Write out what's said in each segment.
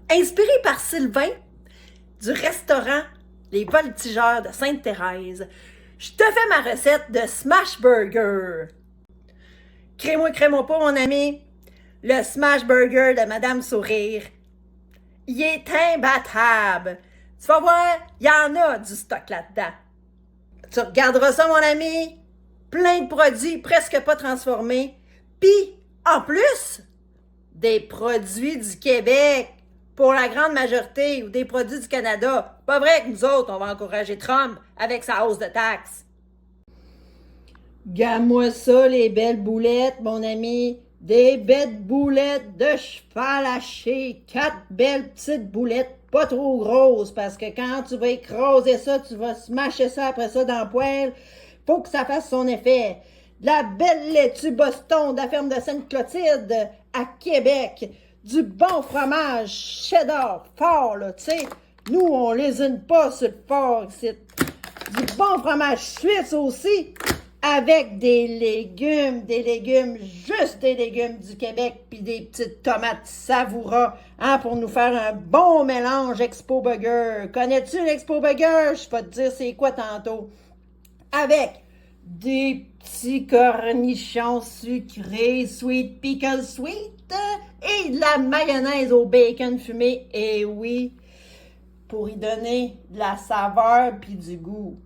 Inspiré par Sylvain du restaurant Les Voltigeurs de Sainte-Thérèse, je te fais ma recette de Smash Burger. Crée-moi pas, mon ami. Le Smash Burger de Madame Sourire, il est imbattable. Tu vas voir, il y en a du stock là-dedans. Tu regarderas ça, mon ami. Plein de produits presque pas transformés. Puis, en plus, des produits du Québec pour la grande majorité ou des produits du Canada. Pas vrai que nous autres, on va encourager Trump avec sa hausse de taxes. Gamme-moi ça, les belles boulettes, mon ami. Des belles boulettes de cheval haché. 4 belles petites boulettes, pas trop grosses, parce que quand tu vas écraser ça, tu vas smasher ça après ça dans le poêle. Faut que ça fasse son effet. De la belle laitue Boston de la ferme de Sainte-Clotilde à Québec. Du bon fromage cheddar fort, là, tu sais. Nous, on lésine pas sur le fort ici. Du bon fromage suisse aussi, avec des légumes, juste des légumes du Québec, puis des petites tomates savoura, hein, pour nous faire un bon mélange Expo Burger. Connais-tu l'Expo Burger? Je vais te dire c'est quoi tantôt. Avec des petits cornichons sucrés, sweet pickle sweet, et de la mayonnaise au bacon fumé, et oui, pour y donner de la saveur puis du goût.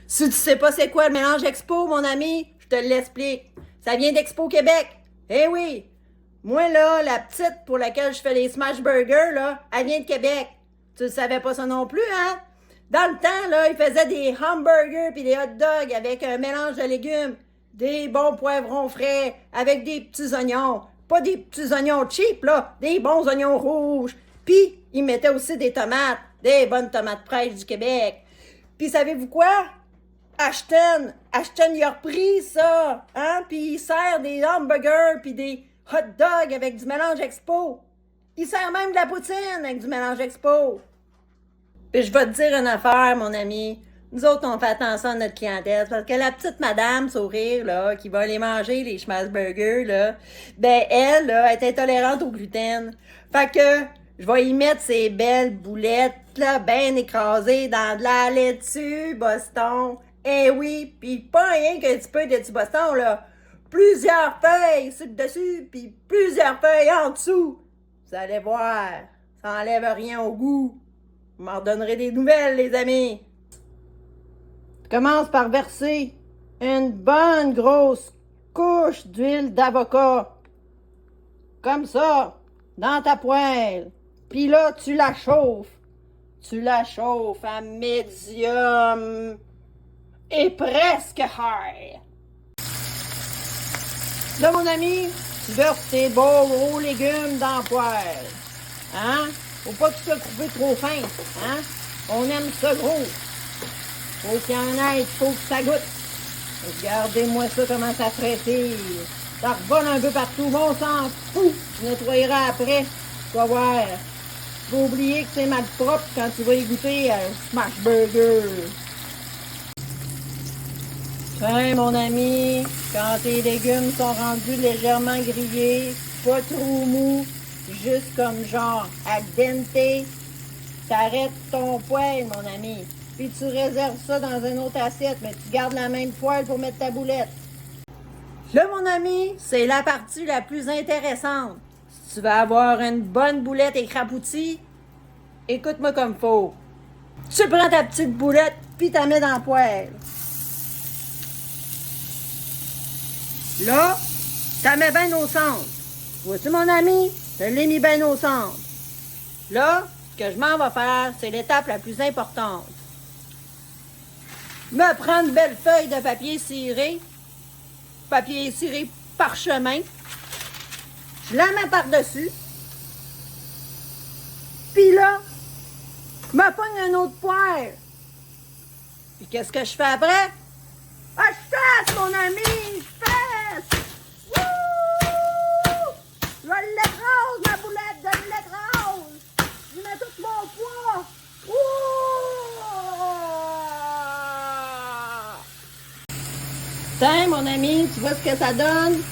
Si tu sais pas c'est quoi le mélange Expo, mon ami, je te l'explique. Ça vient d'Expo Québec. Eh oui, moi là, la petite pour laquelle je fais les Smash Burgers, là, elle vient de Québec. Tu ne savais pas ça non plus, hein? Dans le temps, là, ils faisaient des hamburgers puis des hot dogs avec un mélange de légumes, des bons poivrons frais avec des petits oignons. Pas des petits oignons cheap, là, des bons oignons rouges. Puis, ils mettaient aussi des tomates, des bonnes tomates fraîches du Québec. Puis, savez-vous quoi? Ashton, il a repris ça, hein? Puis, il sert des hamburgers puis des hot dogs avec du mélange Expo. Il sert même de la poutine avec du mélange Expo. Puis je vais te dire une affaire, mon ami. Nous autres, on fait attention à notre clientèle. Parce que la petite madame sourire, là, qui va aller manger les Smash Burgers, là, ben, elle, là, est intolérante au gluten. Fait que, je vais y mettre ces belles boulettes, là, bien écrasées dans de la laitue Boston. Eh oui, pis pas rien qu'un petit peu de laitue Boston, là. Plusieurs feuilles sur le dessus, puis plusieurs feuilles en dessous. Vous allez voir, ça enlève rien au goût. Vous m'en donnerez des nouvelles, les amis. Commence par verser une bonne grosse couche d'huile d'avocat. Comme ça, dans ta poêle. Puis là, tu la chauffes. Tu la chauffes à médium et presque high. Là, mon ami, tu verses tes beaux gros légumes dans la poêle. Hein? Faut pas que tu te coupes trop fin, hein? On aime ça gros. Faut qu'il y en ait, faut que ça goûte. Regardez-moi ça, comment ça frétille. Ça revole un peu partout, mais on s'en fout. Tu nettoyeras après. Tu vas voir. Tu vas oublier que c'est mal propre quand tu vas y goûter un Smash Burger. Tiens, mon ami, quand tes légumes sont rendus légèrement grillés, pas trop mous, juste comme genre al dente, t'arrêtes ton poêle, mon ami. Puis tu réserves ça dans une autre assiette, mais tu gardes la même poêle pour mettre ta boulette. Là, mon ami, c'est la partie la plus intéressante. Si tu veux avoir une bonne boulette écrapoutie, écoute-moi comme faut. Tu prends ta petite boulette, puis t'as mets dans la poêle. Là, t'as mets bien au centre. Vois-tu, mon ami? Je l'ai mis bien au centre. Là, ce que je m'en vais faire, c'est l'étape la plus importante. Me prendre une belle feuille de papier ciré parchemin. Je la mets par-dessus. Puis là, me pogne un autre poêle. Puis qu'est-ce que je fais après? Ah, je fesse, mon ami! Je fesse! Wouh! Je l'écrase, ma boulette, je l'écrase! Je mets tout mon poids! Wouh! Tiens, mon ami, tu vois ce que ça donne?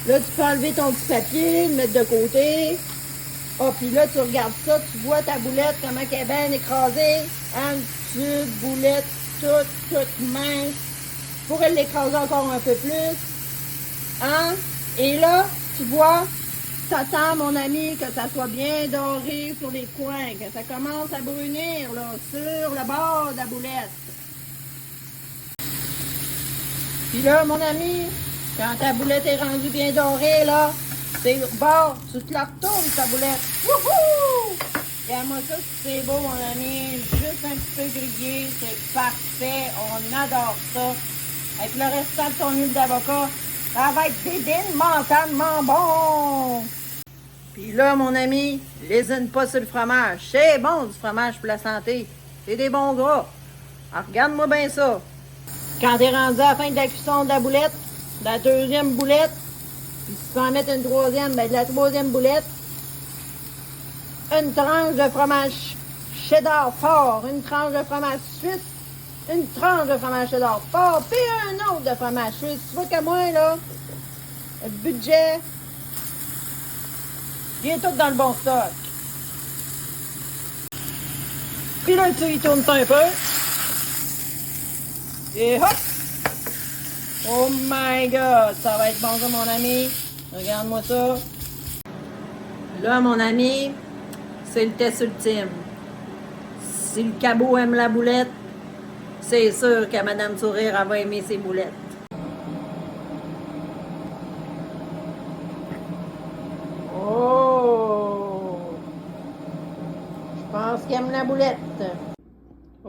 Là, tu peux enlever ton petit papier, le mettre de côté. Ah, puis là, tu regardes ça, tu vois ta boulette, comment elle est bien écrasée. Une petite boulette toute mince. Je pourrais l'écraser encore un peu plus. Hein? Et là, tu vois, t'attends, mon ami, que ça soit bien doré sur les coins, que ça commence à brunir, là, sur le bord de la boulette. Puis là, mon ami, quand ta boulette est rendue bien dorée, là, c'est bon, tu te la retournes, ta boulette. Wouhou! Regarde-moi ça, c'est beau, mon ami. Juste un petit peu grillé, c'est parfait. On adore ça. Avec le restant de ton huile d'avocat, ça va être débile mentalement bon. Puis là, mon ami, lésine pas sur le fromage. C'est bon du fromage pour la santé. C'est des bons gras. Alors, regarde-moi bien ça. Quand t'es rendu à la fin de la cuisson de la boulette, de la deuxième boulette, puis si tu veux en mettre une troisième, ben de la troisième boulette, une tranche de fromage cheddar fort, une tranche de fromage suisse, une tranche de fromage cheddar fort, puis un autre de fromage suisse. Tu vois que moi, là, le budget, il est tout dans le bon stock. Puis là, tu y tournes ça un peu. Et hop! Oh my God! Ça va être bon ça, mon ami. Regarde-moi ça. Là, mon ami, c'est le test ultime. Si le cabot aime la boulette, c'est sûr que Madame Sourire, elle va aimer ses boulettes. Oh! Je pense qu'il aime la boulette.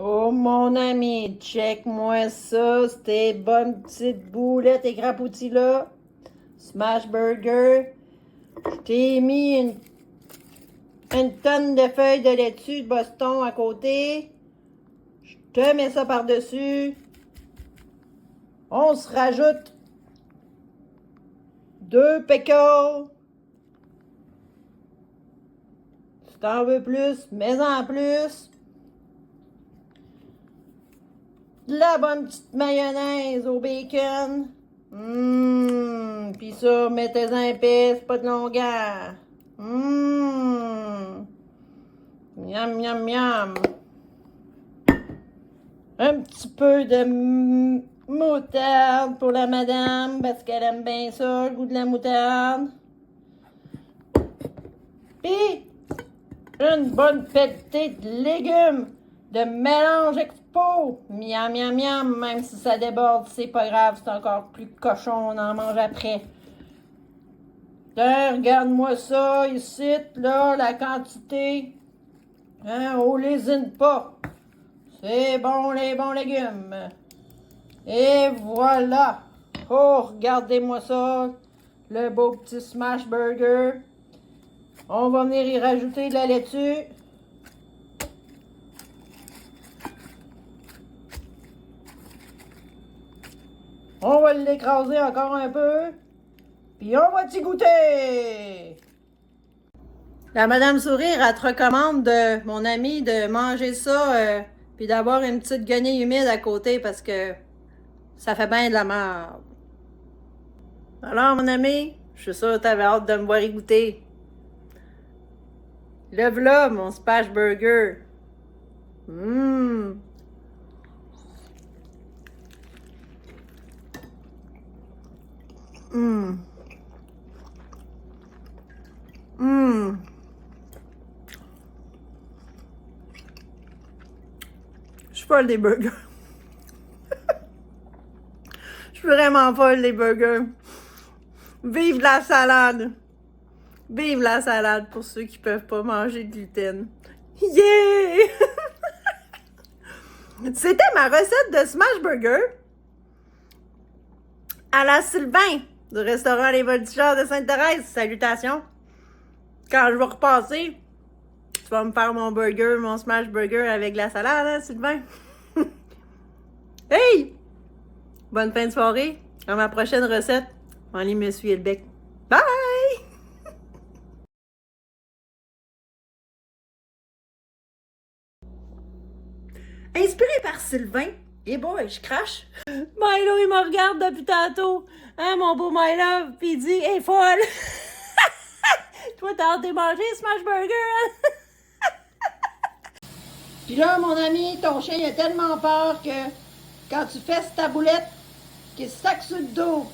Oh mon ami, check-moi ça, ces bonnes petites boulettes écrapouties là. Smash Burger. Je t'ai mis une tonne de feuilles de laitue de Boston à côté. Je te mets ça par-dessus. On se rajoute 2 pickles. Si t'en veux plus, mets-en plus. De la bonne petite mayonnaise au bacon. Puis ça, mettez-en épice, pas de longueur. Miam, miam, miam. Un petit peu de moutarde pour la madame, parce qu'elle aime bien ça, le goût de la moutarde. Puis, une bonne pelletée de légumes, de mélange expo. Miam, miam, miam, même si ça déborde, c'est pas grave, c'est encore plus cochon, on en mange après. Tiens, regarde-moi ça, ici, là, la quantité. Hein, on lésine pas. C'est bon, les bons légumes. Et voilà. Oh, regardez-moi ça. Le beau petit smash burger. On va venir y rajouter de la laitue. On va l'écraser encore un peu. Puis on va t'y goûter. La Madame Sourire, elle te recommande, mon ami, de manger ça, puis d'avoir une petite guenille humide à côté parce que ça fait bien de la merde. Alors, mon ami, je suis sûre que t'avais hâte de me voir y goûter. Le v'là, mon smash burger. Je suis folle des burgers. Je suis vraiment folle des burgers. Vive la salade! Vive la salade pour ceux qui peuvent pas manger de gluten. Yeah! C'était ma recette de smash burger à la Sylvain du restaurant Les Voltigeurs de Sainte-Thérèse. Salutations! Quand je vais repasser, tu vas me faire mon burger, mon smash burger avec la salade, hein, Sylvain? Hey! Bonne fin de soirée. À ma prochaine recette, on va aller m'essuyer le bec. Bye! Inspiré par Sylvain, et boy, je crache. Milo, il me regarde depuis tantôt. Hein, mon beau Milo, puis il dit, hey, folle! Toi, t'as hâte de manger, Smash Burger, hein? Puis là, mon ami, ton chien il a tellement peur que quand tu fesses ta boulette, qu'il se sac sur le dos.